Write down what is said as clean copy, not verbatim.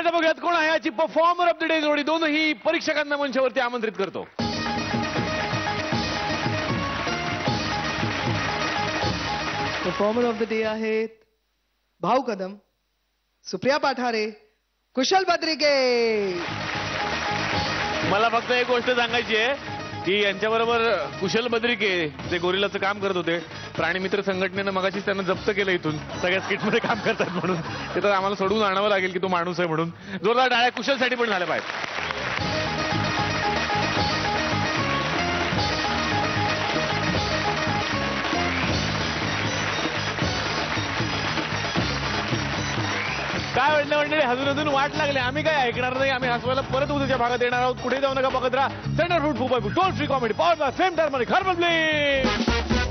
आता बघूयात कोण आहे याची परफॉर्मर ऑफ द डे जोडी. दोनही परीक्षकांना मंचावरती आमंत्रित करतो. परफॉर्मर ऑफ द डे आहेत भाऊ कदम, सुप्रिया पाठारे, कुशल बद्रिके. मला फक्त एक गोष्ट सांगायची आहे की यांच्याबरोबर कुशल बद्रिके जे गोरिलाचं काम करत होते, प्राणीमित्र संघटनेनं मगाशीच त्यांना जप्त केलं इथून सगळ्या स्किटमध्ये काम करतात म्हणून. ते तर आम्हाला सोडून आणावं लागेल की तो माणूस आहे म्हणून. जोरदार टाळ्या कुशलसाठी पण झाल्या पाहिजे. काय म्हणणं मंडळी, अजून वाट लागले. आम्ही काय ऐकणार नाही. आम्ही हसवायला परत उद्याच्या भागात येणार आहोत. कुठे जाऊ नका, बघत राहा centre food food toll free comedy power fame turmeric herbal blade.